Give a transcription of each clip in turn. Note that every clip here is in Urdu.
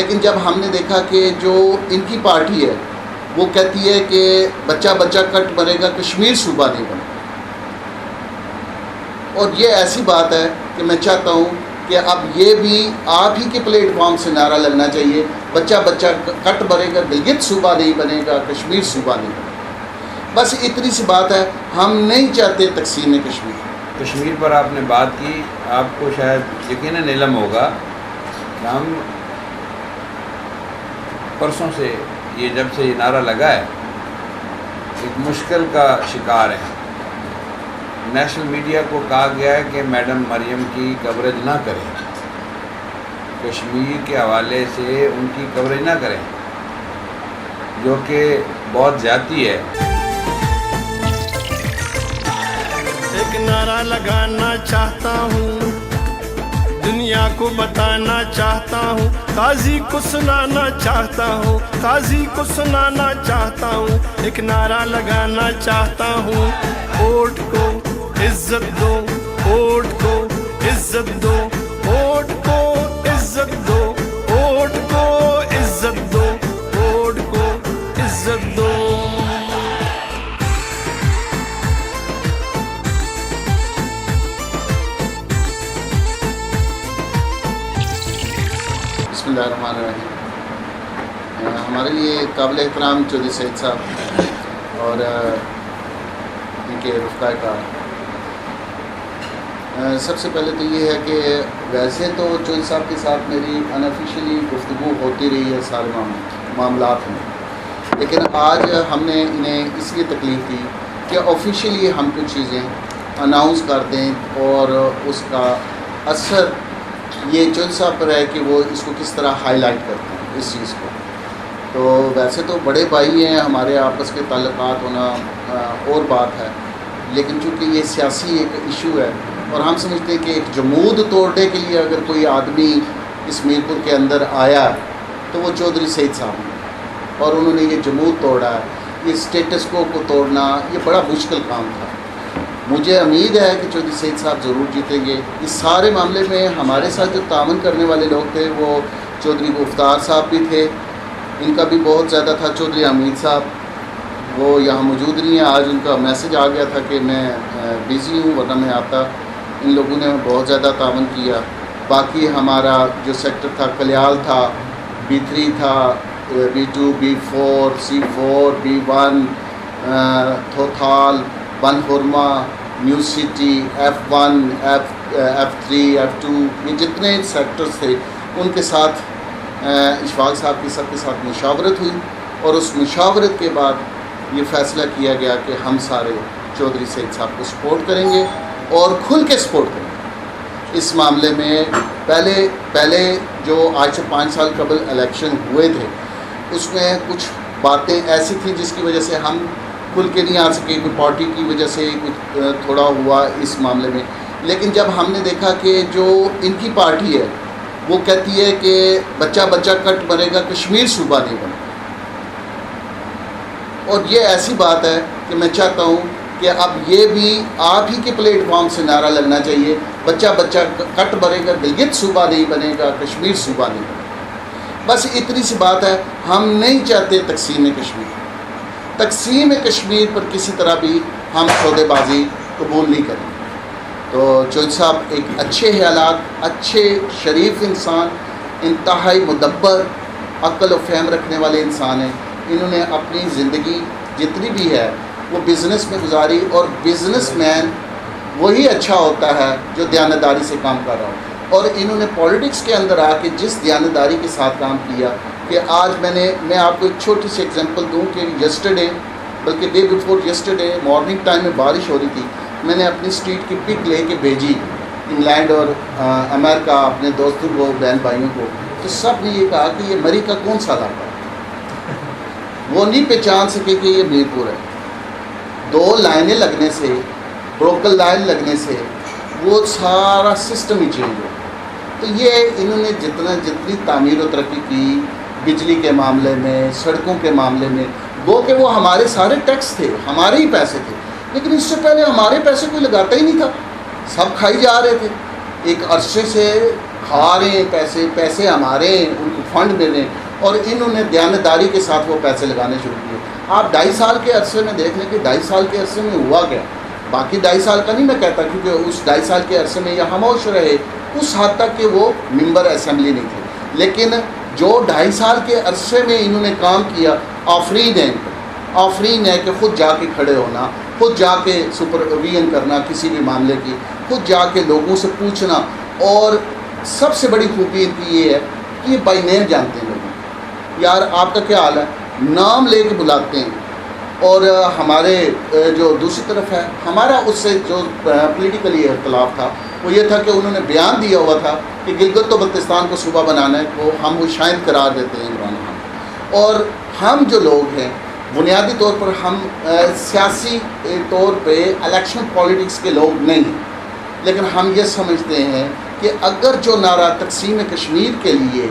لیکن جب ہم نے دیکھا کہ جو ان کی پارٹی ہے وہ کہتی ہے کہ بچہ بچہ کٹ بنے گا، کشمیر صوبہ نہیں بنے گا، اور یہ ایسی بات ہے کہ میں چاہتا ہوں کہ اب یہ بھی آپ ہی کے پلیٹ فارم سے نعرہ لگنا چاہیے، بچہ بچہ کٹ بنے گا، گلگت صوبہ نہیں بنے گا، کشمیر صوبہ نہیں بنے گا، بس اتنی سی بات ہے۔ ہم نہیں چاہتے تقسیم کشمیر۔ کشمیر پر آپ نے بات کی، آپ کو شاید یقیناً علم ہوگا کہ ہم پرسوں سے جب سے یہ نعرہ لگا ہے ایک مشکل کا شکار ہے۔ نیشنل میڈیا کو کہا گیا ہے کہ میڈم مریم کی کوریج نہ کریں، کشمیر کے حوالے سے ان کی کوریج نہ کریں، جو کہ بہت زیادتی ہے۔ ایک نعرہ لگانا چاہتا ہوں، دنیا کو بتانا چاہتا ہوں، قاضی کو سنانا چاہتا ہوں، قاضی کو سنانا چاہتا ہوں، ایک نعرہ لگانا چاہتا ہوں، ووٹ کو عزت دو، ووٹ کو عزت دو، ووٹ کو عزت دو، ووٹ کو عزت دو، ووٹ کو عزت دو۔ بسم اللہ الرحمن الرحیم۔ ہمارے لیے قابل احترام چودھری سعید صاحب اور ان کے رفقائے کار، سب سے پہلے تو یہ ہے کہ ویسے تو چودھری صاحب کے ساتھ میری انآفیشیلی گفتگو ہوتی رہی ہے سارے معاملات میں، لیکن آج ہم نے انہیں اس لیے تکلیف دی کہ آفیشیلی ہم کچھ چیزیں اناؤنس کر دیں اور اس کا اثر یہ چودھری صاحب پر ہے کہ وہ اس کو کس طرح ہائی لائٹ کرتے ہیں اس چیز کو۔ تو ویسے تو بڑے بھائی ہیں، ہمارے آپس کے تعلقات ہونا اور بات ہے، لیکن چونکہ یہ سیاسی ایک ایشو ہے اور ہم سمجھتے ہیں کہ ایک جمود توڑنے کے لیے اگر کوئی آدمی اس میرپور کے اندر آیا تو وہ چودھری سعید صاحب ہیں، اور انہوں نے یہ جمود توڑا ہے، یہ اسٹیٹس کو توڑنا یہ بڑا مشکل کام تھا۔ مجھے امید ہے کہ چودھری سعید صاحب ضرور جیتیں گے۔ اس سارے معاملے میں ہمارے ساتھ جو تعاون کرنے والے لوگ تھے وہ چودھری گفتار صاحب بھی تھے، ان کا بھی بہت زیادہ تھا، چودھری حمید صاحب وہ یہاں موجود نہیں ہیں، آج ان کا میسج آ گیا تھا کہ میں بیزی ہوں ورنہ میں آتا۔ ان لوگوں نے بہت زیادہ تعاون کیا۔ باقی ہمارا جو سیکٹر تھا، کلیال تھا، B3 تھا، B2 B4 C4 B1 تھوتھال، بن خرما، new city, F1 F3 F2، یہ جتنے سیکٹرز تھے ان کے ساتھ اشفاق صاحب کی سب کے ساتھ مشاورت ہوئی، اور اس مشاورت کے بعد یہ فیصلہ کیا گیا کہ ہم سارے چودھری سعید صاحب کو سپورٹ کریں گے اور کھل کے سپورٹ کریں گے۔ اس معاملے میں پہلے جو آج سے 5 سال قبل الیکشن ہوئے تھے اس میں کچھ باتیں ایسی تھیں جس کی وجہ سے ہم کھل کے نہیں آ سکے، کوئی پارٹی کی وجہ سے کچھ تھوڑا ہوا اس معاملے میں، لیکن جب ہم نے دیکھا کہ جو ان کی پارٹی ہے وہ کہتی ہے کہ بچہ بچہ کٹ بنے گا، کشمیر صوبہ نہیں بنے گا، اور یہ ایسی بات ہے کہ میں چاہتا ہوں کہ اب یہ بھی آپ ہی کے پلیٹ فارم سے نعرہ لگنا چاہیے، بچہ بچہ کٹ بنے گا، گلگت صوبہ نہیں بنے گا، کشمیر صوبہ نہیں بنے گا، بس اتنی سی بات ہے۔ ہم نہیں چاہتے تقسیم کشمیر۔ تقسیم کشمیر پر کسی طرح بھی ہم سودے بازی قبول نہیں کریں۔ تو چودھری صاحب ایک اچھے خیالات، اچھے شریف انسان، انتہائی مدبر، عقل و فہم رکھنے والے انسان ہیں۔ انہوں نے اپنی زندگی جتنی بھی ہے وہ بزنس میں گزاری، اور بزنس مین وہی اچھا ہوتا ہے جو دیانتداری سے کام کر رہا ہو، اور انہوں نے پولیٹکس کے اندر آ کے جس دیانتداری کے ساتھ کام کیا کہ آج میں آپ کو ایک چھوٹی سی ایگزامپل دوں کہ یسٹرڈے، بلکہ day before yesterday morning time میں بارش ہو رہی تھی، میں نے اپنی اسٹریٹ کی پک لے کے بھیجی انگلینڈ اور امریکہ اپنے دوستوں کو، بہن بھائیوں کو، تو سب نے یہ کہا کہ یہ مری کا کون سا علاقہ ہے، وہ نہیں پہچان سکے کہ یہ میرپور ہے۔ 2 لائنیں لگنے سے، بروکن لائن لگنے سے وہ سارا سسٹم ہی چینج ہو۔ تو یہ انہوں نے جتنی تعمیر و ترقی کی بجلی کے معاملے میں، سڑکوں کے معاملے میں، وہ کہ وہ ہمارے سارے ٹیکس تھے، ہمارے ہی پیسے تھے، لیکن اس سے پہلے ہمارے پیسے کوئی لگاتا ہی نہیں تھا، سب کھائی جا رہے تھے۔ ایک عرصے سے کھا رہے ہیں پیسے ہمارے ہیں، ان کو فنڈ مل رہے ہیں، اور انہوں نے دیانتداری کے ساتھ وہ پیسے لگانے شروع کیے۔ آپ 2.5 سال کے عرصے میں دیکھ لیں کہ 2.5 سال کے عرصے میں ہوا گیا، باقی 2.5 سال کا نہیں میں کہتا، کیونکہ اس 2.5 سال کے عرصے میں یہ خاموش رہے اس حد تک کہ وہ ممبر اسمبلی نہیں تھے، لیکن جو 2.5 سال کے عرصے میں انہوں نے کام کیا، آفرین ہے کہ خود جا کے کھڑے ہونا، خود جا کے سپرویژن کرنا کسی بھی معاملے کی، خود جا کے لوگوں سے پوچھنا، اور سب سے بڑی خوبی ان کی یہ ہے کہ یہ بائی نیم جانتے ہیں لوگوں، یار آپ کا کیا حال ہے، نام لے کے بلاتے ہیں۔ اور ہمارے جو دوسری طرف ہے، ہمارا اس سے جو پولیٹیکلی اختلاف تھا وہ یہ تھا کہ انہوں نے بیان دیا ہوا تھا کہ گلگت و بلتستان کو صوبہ بنانا ہے، وہ ہم وہ شائن قرار دیتے ہیں عمران خان، اور ہم جو لوگ ہیں بنیادی طور پر ہم سیاسی طور پہ الیکشن پالیٹکس کے لوگ نہیں ہیں، لیکن ہم یہ سمجھتے ہیں کہ اگر جو نعرہ تقسیم کشمیر کے لیے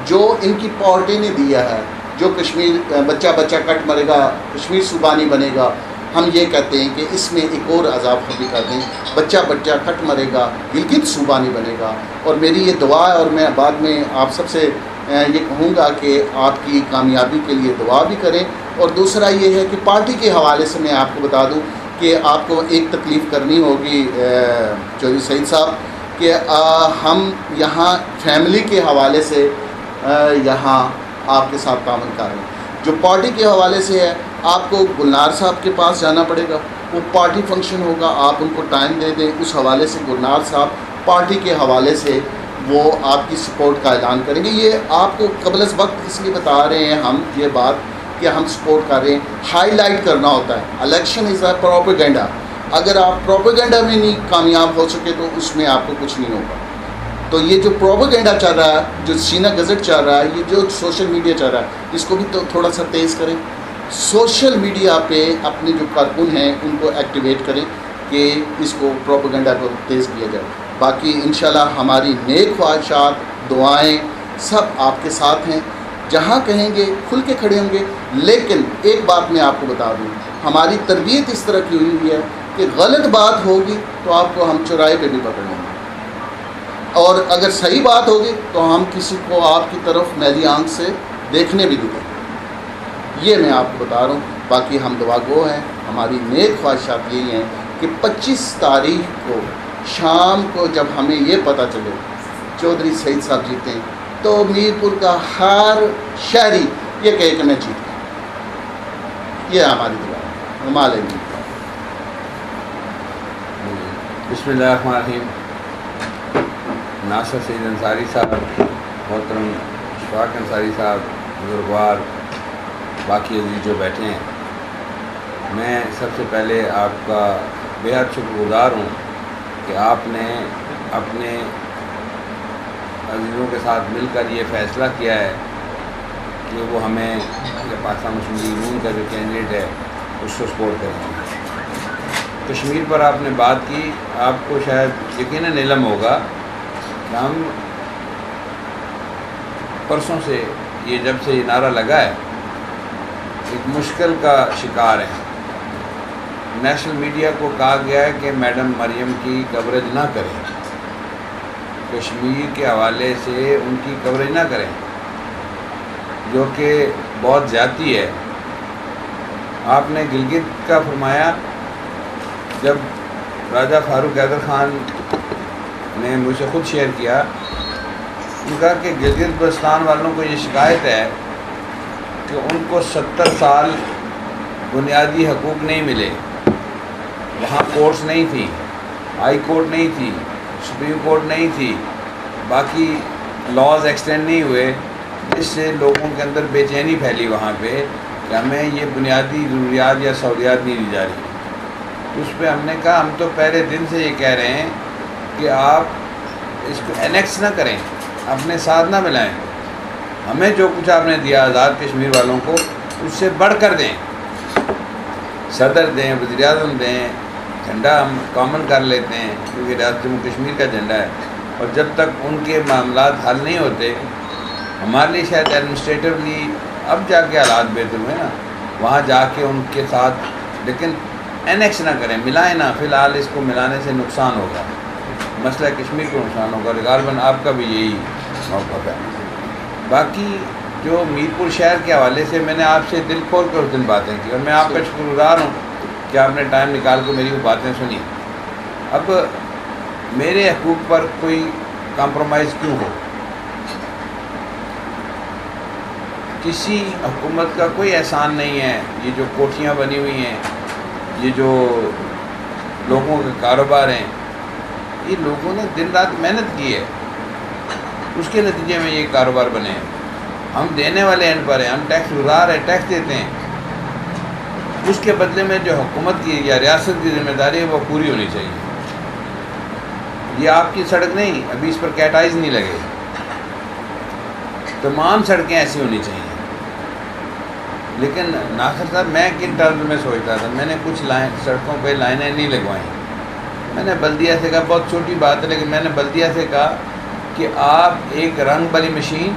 جو ان کی پارٹی نے دیا ہے، جو کشمیر بچہ بچہ کٹ مرے گا کشمیر صوبہ نہیں بنے گا، ہم یہ کہتے ہیں کہ اس میں ایک اور عذاب خفی کر دیں، بچہ بچہ کٹ مرے گا گلگت صوبہ نہیں بنے گا۔ اور میری یہ دعا ہے، اور میں بعد میں آپ سب سے یہ کہوں گا کہ آپ کی کامیابی کے لیے دعا بھی کریں۔ اور دوسرا یہ ہے کہ پارٹی کے حوالے سے میں آپ کو بتا دوں کہ آپ کو ایک تکلیف کرنی ہوگی چودھری سعید صاحب، کہ ہم یہاں فیملی کے حوالے سے یہاں آپ کے ساتھ تعاون کر رہے ہیں۔ جو پارٹی کے حوالے سے ہے، آپ کو گلنار صاحب کے پاس جانا پڑے گا، وہ پارٹی فنکشن ہوگا، آپ ان کو ٹائم دے دیں، اس حوالے سے گلنار صاحب پارٹی کے حوالے سے وہ آپ کی سپورٹ کا اعلان کریں گے۔ یہ آپ کو قبل از وقت اس لیے بتا رہے ہیں ہم یہ بات کہ ہم سپورٹ کر رہے ہیں، ہائی لائٹ کرنا ہوتا ہے۔ الیکشن از اے پروپیگنڈا، اگر آپ پروپیگنڈا میں نہیں کامیاب ہو سکے تو اس میں آپ کو کچھ نہیں ہوگا۔ تو یہ جو پروپیگنڈا چل رہا ہے، جو سینہ گزٹ چل رہا ہے، یہ جو سوشل میڈیا چل رہا ہے، اس کو بھی تو تھوڑا سا تیز کریں۔ سوشل میڈیا پہ اپنے جو کارکن ہیں ان کو ایکٹیویٹ کریں کہ اس کو پروپیگنڈا کو تیز کیا جائے۔ باقی انشاءاللہ ہماری نیک خواہشات، دعائیں سب آپ کے ساتھ ہیں، جہاں کہیں گے کھل کے کھڑے ہوں گے۔ لیکن ایک بات میں آپ کو بتا دوں، ہماری تربیت اس طرح کی ہوئی ہے کہ غلط بات ہوگی تو آپ کو ہم چوراہے پہ بھی پکڑیں گے، اور اگر صحیح بات ہوگی تو ہم کسی کو آپ کی طرف میلی آنکھ سے دیکھنے بھی دیں۔ یہ میں آپ کو بتا رہا ہوں۔ باقی ہم دعا گو ہیں، ہماری نیک خواہشات یہی ہیں کہ 25 تاریخ کو شام کو جب ہمیں یہ پتہ چلے چودھری سعید صاحب جیتے ہیں تو میرپور کا ہر شہری یہ کہے کہ میں جیت گیا۔ یہ ہماری دعا ہے۔ ہم لیں گے۔ بسم اللہ الرحمن الرحیم۔ ناصر سعید انصاری صاحب، محترم اشفاق انصاری صاحب، بزرگوار، باقی عزیز جو بیٹھے ہیں، میں سب سے پہلے آپ کا بےحد شکر گزار ہوں کہ آپ نے اپنے عزیزوں کے ساتھ مل کر یہ فیصلہ کیا ہے کہ وہ ہمیں پاکستان مسلم لیگ نون کا جو کینڈیڈیٹ ہے اس کو سپورٹ کریں گے۔ کشمیر پر آپ نے بات کی، آپ کو شاید یقیناً علم ہوگا کہ ہم پرسوں سے یہ جب سے یہ نعرہ لگا ہے ایک مشکل کا شکار ہیں۔ نیشنل میڈیا کو کہا گیا ہے کہ میڈم مریم کی کوریج نہ کریں، کشمیر کے حوالے سے ان کی کوریج نہ کریں، جو کہ بہت زیادتی ہے۔ آپ نے گلگت کا فرمایا، جب راجہ فاروق حیدر خان نے مجھ سے خود شیئر کیا، ان کا کہ گلگت بلتستان والوں کو یہ شکایت ہے کہ ان کو 70 سال بنیادی حقوق نہیں ملے، وہاں کورٹس نہیں تھی، ہائی کورٹ نہیں تھی، سپریم کورٹ نہیں تھی، باقی لاز ایکسٹینڈ نہیں ہوئے، جس سے لوگوں کے اندر بے چینی پھیلی وہاں پہ کہ ہمیں یہ بنیادی ضروریات یا سہولیات نہیں دی جا رہی۔ اس پہ ہم نے کہا ہم تو پہلے دن سے یہ کہہ رہے ہیں کہ آپ اس کو انیکس نہ کریں، اپنے ساتھ نہ ملائیں، ہمیں جو کچھ آپ نے دیا آزاد کشمیر والوں کو اس سے بڑھ کر دیں، صدر دیں، وزیر اعظم دیں، جھنڈا ہم کامن کر لیتے ہیں کیونکہ ریاست جموں کشمیر کا جھنڈا ہے۔ اور جب تک ان کے معاملات حل نہیں ہوتے، ہمارے لیے شاید ایڈمنسٹریٹولی اب جا کے حالات بہتر ہوئے نا، وہاں جا کے ان کے ساتھ، لیکن انیکس نہ کریں، ملائیں نہ، فی الحال اس کو ملانے سے نقصان ہوگا۔ مسئلہ کشمیر کو نقصان ہوگا، غالباً آپ کا بھی یہی موقف ہے۔ باقی جو میر پور شہر کے حوالے سے میں نے آپ سے دل کھول کر اس دن باتیں کی، اور میں آپ کا شکر گزار ہوں کہ آپ نے ٹائم نکال کے میری وہ باتیں سنی۔ اب میرے حقوق پر کوئی کمپرومائز کیوں ہو؟ کسی حکومت کا کوئی احسان نہیں ہے۔ یہ جو کوٹھیاں بنی ہوئی ہیں، یہ جو لوگوں کے کاروبار ہیں، یہ لوگوں نے دن رات محنت کی ہے، اس کے نتیجے میں یہ کاروبار بنے ہیں۔ ہم دینے والے اینڈ پر ہیں، ہم ٹیکس گزار ہیں، ٹیکس دیتے ہیں، اس کے بدلے میں جو حکومت کی یا ریاست کی ذمہ داری ہے وہ پوری ہونی چاہیے۔ یہ آپ کی سڑک نہیں، ابھی اس پر کیٹائز نہیں لگے، تمام سڑکیں ایسی ہونی چاہیے۔ لیکن ناصر صاحب، میں کن ٹرمز میں سوچتا تھا، میں نے کچھ سڑکوں پہ لائنیں نہیں لگوائیں۔ میں نے بلدیہ سے کہا، بہت چھوٹی بات ہے، لیکن میں نے بلدیہ سے کہا کہ آپ ایک رنگ والی مشین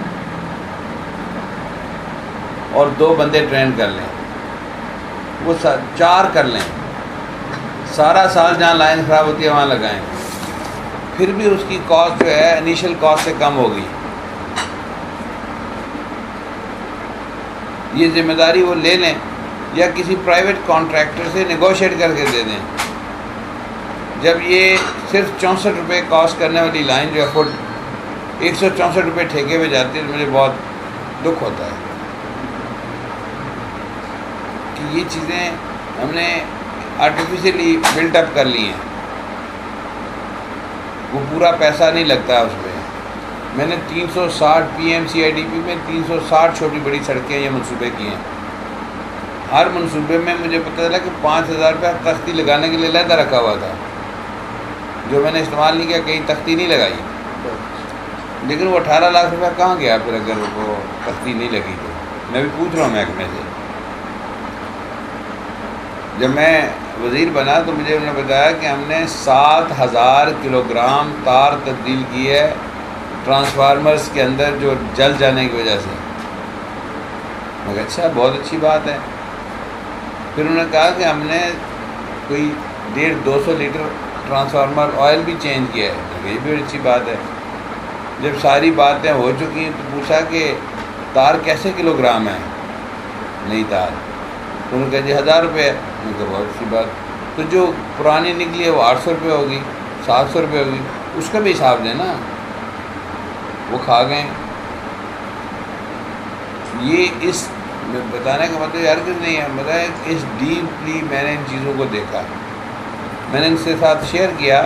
اور 2 بندے ٹرین کر لیں، وہ 4 کر لیں، سارا سال جہاں لائن خراب ہوتی ہے وہاں لگائیں، پھر بھی اس کی کاسٹ جو ہے انیشل کاسٹ سے کم ہوگی۔ یہ ذمہ داری وہ لے لیں یا کسی پرائیویٹ کانٹریکٹر سے نیگوشیٹ کر کے دے دیں۔ جب یہ صرف 64 روپے کاسٹ کرنے والی لائن جو ہے فٹ 164 روپے ٹھیکے پہ جاتی ہے، تو مجھے بہت دکھ ہوتا ہے کہ یہ چیزیں ہم نے آرٹیفیشلی بلٹ اپ کر لی ہیں، وہ پورا پیسہ نہیں لگتا اس پہ۔ میں نے 360 P M C I D P میں 360 چھوٹی بڑی سڑکیں یہ منصوبے کیے ہیں۔ ہر منصوبے میں مجھے پتہ چلا کہ 5000 روپیہ تختی لگانے کے لیے علیحدہ رکھا ہوا تھا، جو میں نے استعمال نہیں کیا، کہیں تختی نہیں لگائی۔ لیکن وہ 18 لاکھ روپیہ کہاں گیا پھر اگر وہ تختی نہیں لگی تو؟ میں بھی پوچھ رہا ہوں محکمے سے۔ جب میں وزیر بنا تو مجھے انہوں نے بتایا کہ ہم نے 7000 کلو گرام تار تبدیل کی ہے ٹرانسفارمرز کے اندر جو جل جانے کی وجہ سے۔ میں کہا اچھا، بہت اچھی بات ہے۔ پھر انہوں نے کہا کہ ہم نے کوئی 150-200 لیٹر ٹرانسفارمر آئل بھی چینج کیا ہے، یہ بھی اچھی بات ہے۔ جب ساری باتیں ہو چکی ہیں تو پوچھا کہ تار کیسے کلو گرام ہے نئی تار؟ تو انہوں نے کہا جی 1000 روپے ہے۔ میں نے کہا بہت اچھی بات۔ تو جو پرانی نکلی ہے وہ 800 روپے ہوگی، 700 روپے ہوگی، اس کا بھی حساب دیں نا۔ وہ کھا گئے۔ یہ اس بتانے کا مطلب ہرگز نہیں ہے، مطلب اس ڈیپلی میں نے ان چیزوں کو دیکھا۔ میں نے ان سے ساتھ شیئر کیا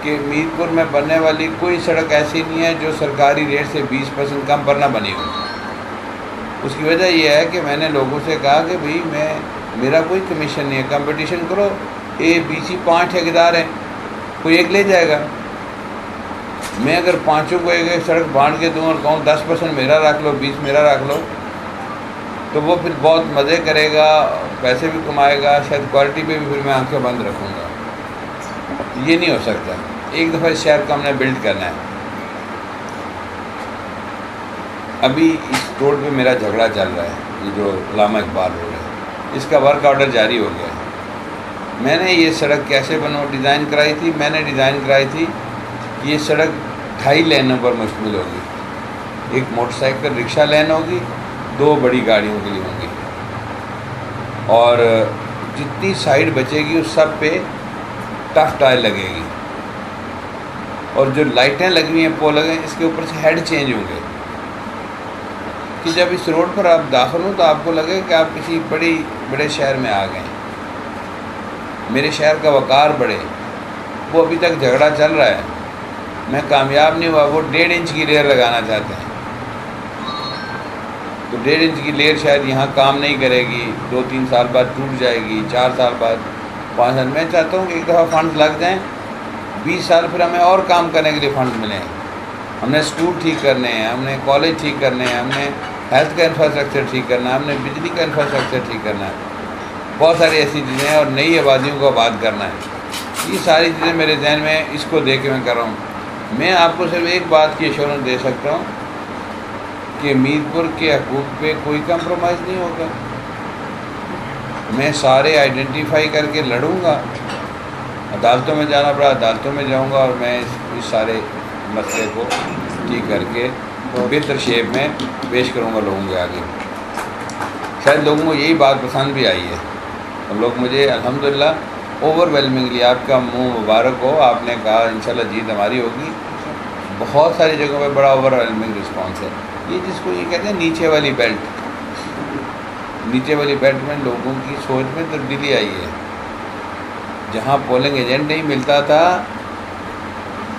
کہ میر پور میں بننے والی کوئی سڑک ایسی نہیں ہے جو سرکاری ریٹ سے 20% کم پر نہ بنی ہو۔ اس کی وجہ یہ ہے کہ میں نے لوگوں سے کہا کہ بھئی میرا کوئی کمیشن نہیں ہے، کمپٹیشن کرو، اے بی سی 5 ٹھیکیدار ہیں، کوئی ایک لے جائے گا۔ میں اگر 5 کو ایک سڑک بانٹ کے دوں اور کہوں 10% میرا رکھ لو، 20 میرا رکھ لو، تو وہ پھر بہت مزے کرے گا، پیسے بھی کمائے گا، شاید کوالٹی پہ بھی پھر میں آنکھیں بند رکھوں گا۔ یہ نہیں ہو سکتا۔ ایک دفعہ اس شہر کو ہم نے بلڈ کرنا ہے۔ ابھی اس روڈ پہ میرا جھگڑا چل رہا ہے، یہ جو علامہ اقبال روڈ ہے، اس کا ورک آرڈر جاری ہو گیا ہے۔ میں نے یہ سڑک کیسے ڈیزائن کرائی تھی؟ میں نے ڈیزائن کرائی تھی کہ یہ سڑک 2.5 لینوں پر مشتمل ہوگی، ایک موٹر سائیکل رکشہ لین ہوگی، 2 بڑی گاڑیوں کے لیے ہوں گی، اور جتنی سائڈ بچے گی اس سب پہ ٹف ٹائل لگے گی، اور جو لائٹیں لگی ہوئی ہیں پول لگے ہیں، اس کے اوپر سے ہیڈ چینج ہوں گے کہ جب اس روڈ پر آپ داخل ہوں تو آپ کو لگے کہ آپ کسی بڑے شہر میں آ گئے ہیں، میرے شہر کا وقار بڑھے۔ وہ ابھی تک جھگڑا چل رہا ہے، میں کامیاب نہیں ہوا۔ وہ 1.5 انچ کی لیئر لگانا چاہتے ہیں، تو 1.5 انچ کی لیئر شاید یہاں کام نہیں کرے گی، 2-3 سال بعد ٹوٹ جائے گی، 4 سال بعد، 5 سال۔ میں چاہتا ہوں کہ ایک دفعہ فنڈ لگ جائیں، 20 سال پھر ہمیں اور کام کرنے کے لیے فنڈ ملیں۔ ہم نے اسکول ٹھیک کرنے ہیں، ہم نے کالج ٹھیک کرنے ہیں، ہم نے ہیلتھ کا انفراسٹرکچر ٹھیک کرنا ہے، ہم نے بجلی کا انفراسٹرکچر ٹھیک کرنا ہے، بہت ساری ایسی چیزیں ہیں، اور نئی آبادیوں کو آباد کرنا ہے۔ یہ ساری چیزیں میرے ذہن میں، اس کو دیکھ کے میں کر رہا ہوں۔ میں آپ کو صرف ایک بات کی ایشورنس دے سکتا ہوں کہ میر پور کے حقوق پہ کوئی کمپرومائز نہیں ہوگا۔ میں سارے آئیڈینٹیفائی کر کے لڑوں گا، عدالتوں میں جانا پڑا، عدالتوں میں جاؤں گا اور میں اس سارے مسئلے کو ٹھیک کر کے بہتر شیپ میں پیش کروں گا لوگوں کے آگے۔ شاید لوگوں کو یہی بات پسند بھی آئی ہے اور لوگ مجھے الحمدللہ اوور ویلمنگلی، آپ کا منہ مبارک ہو، آپ نے کہا انشاءاللہ جیت ہماری ہوگی، بہت ساری جگہوں پہ بڑا اوور ویلمنگ رسپانس ہے۔ یہ جس کو یہ کہتے ہیں نیچے والی بیلٹ، نیچے والی بیلٹ میں لوگوں کی سوچ میں تبدیلی آئی ہے۔ جہاں پولنگ ایجنٹ نہیں ملتا تھا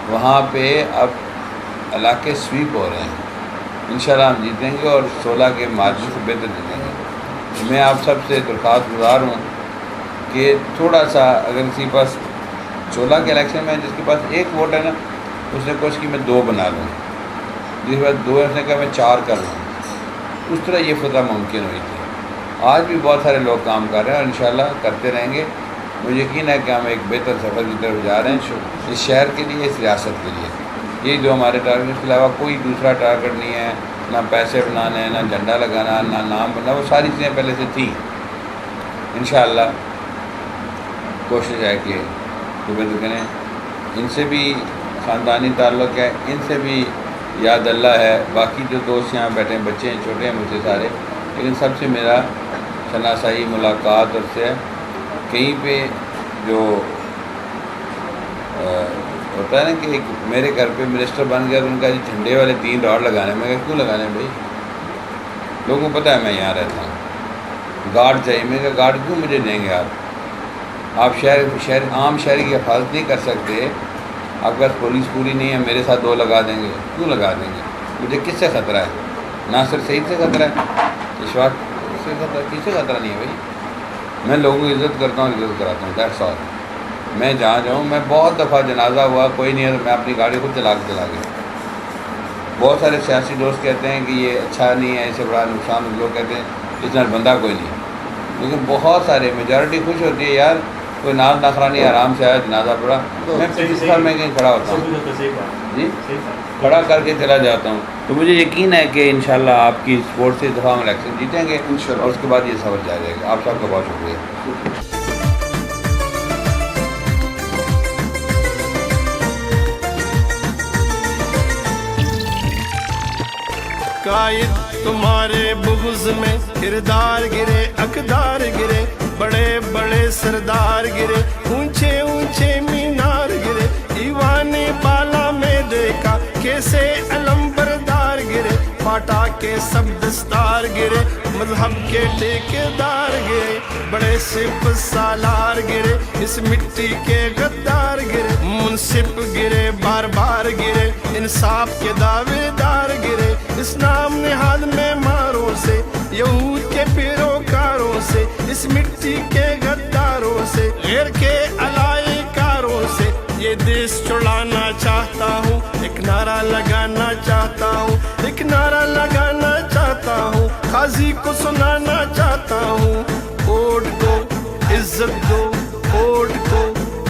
وہاں پہ اب علاقے سویپ ہو رہے ہیں۔ انشاءاللہ ہم جیتیں گے اور 16 کے مارجن سے بہتر جیتیں گے۔ میں آپ سب سے درخواست گزار ہوں کہ تھوڑا سا اگر کسی پاس 16 کے الیکشن میں جس کے پاس 1 ووٹ ہے نا، اس نے کوشش کی میں 2 بنا لوں، جس کے بعد 2 ہے اس نے کہا میں 4 کر لوں، اس طرح یہ فتح ممکن ہوئی تھی۔ آج بھی بہت سارے لوگ کام کر رہے ہیں اور انشاءاللہ کرتے رہیں گے۔ مجھے یقین ہے کہ ہم ایک بہتر سفر کی طرف جا رہے ہیں، اس شہر کے لیے، اس ریاست کے لیے۔ یہی جو ہمارے ٹارگیٹ، اس کے علاوہ کوئی دوسرا ٹارگیٹ نہیں ہے، نہ پیسے بنانے ہیں، نہ جھنڈا لگانا، نہ نام بننا، وہ ساری چیزیں پہلے سے تھیں۔ انشاءاللہ کوشش ہے کہ بہتر کریں۔ ان سے بھی خاندانی تعلق ہے، ان سے بھی یاد اللہ ہے، باقی جو دوست یہاں بیٹھے ہیں، بچے ہیں، چھوٹے ہیں مجھ سے سارے، لیکن سب سے میرا شناسائی ملاقات اور سے کہیں پہ جو ہوتا ہے نا کہ ایک میرے گھر پہ منسٹر بن گیا تو ان کا جھنڈے والے 3 راڈ لگانے، میں کہا کیوں لگانے بھائی، لوگوں کو پتہ ہے میں یہاں رہتا ہوں، گارڈ چاہیے۔ میں کہا گارڈ کیوں مجھے دیں گے آپ شہر عام شہری کی حفاظت نہیں کر سکتے، آپ کے پاس پولیس پوری نہیں ہے، میرے ساتھ 2 لگا دیں گے، کیوں لگا دیں گے؟ مجھے کس سے خطرہ ہے؟ ناصر سعید سے خطرہ ہے، اشفاق سے خطرہ، کس سے خطرہ نہیں ہے بھائی؟ میں لوگوں کی عزت کرتا ہوں، عزت کراتا ہوں، دیٹس آل۔ میں جہاں جاؤں، میں بہت دفعہ جنازہ ہوا، کوئی نہیں ہے تو میں اپنی گاڑی خود چلا گیا۔ بہت سارے سیاسی دوست کہتے ہیں کہ یہ اچھا نہیں ہے، اسے بڑا نقصان، لوگ کہتے ہیں اس میں بندہ کوئی نہیں، لیکن بہت سارے میجورٹی خوش ہوتی ہے، یار کوئی ناز نخرا نہیں، آرام سے آیا، جنازہ پڑا، میں 25 سال میں کہیں کھڑا ہوتا ہوں، جی کھڑا کر کے چلا جاتا ہوں۔ تو مجھے یقین ہے کہ انشاءاللہ آپ کی سپورٹ سے اس دفعہ ہم الیکشن جیتیں گے اور اس کے بعد یہ سفر جاری رہے گا۔ آپ سب کا بہت شکریہ۔ قائد تمہارے بغض میں کردار گرے، اقدار گرے، بڑے بڑے سردار گرے، اونچے اونچے مینار گرے، ایوان بالا میں دیکھا کیسے علم بردار گرے، پاٹا کے سب دستار گرے، مذہب کے ٹھیکیدار گرے، بڑے سپ سالار گرے، اس مٹی کے غدار گرے، منصف گرے، بار بار گرے، انصاف کے دعوے دار گرے، اس نام نہاد میں ماروں سے، یہود کے پیروکاروں سے، اس مٹی کے غداروں سے، غیر کے علائی کاروں سے، یہ دیش چھڑانا چاہتا ہوں، ایک نعرہ لگانا چاہتا ہوں، ایک نعرہ لگانا چاہتا ہوں، قاضی کو سنانا چاہتا ہوں، ووٹ دو، عزت دو،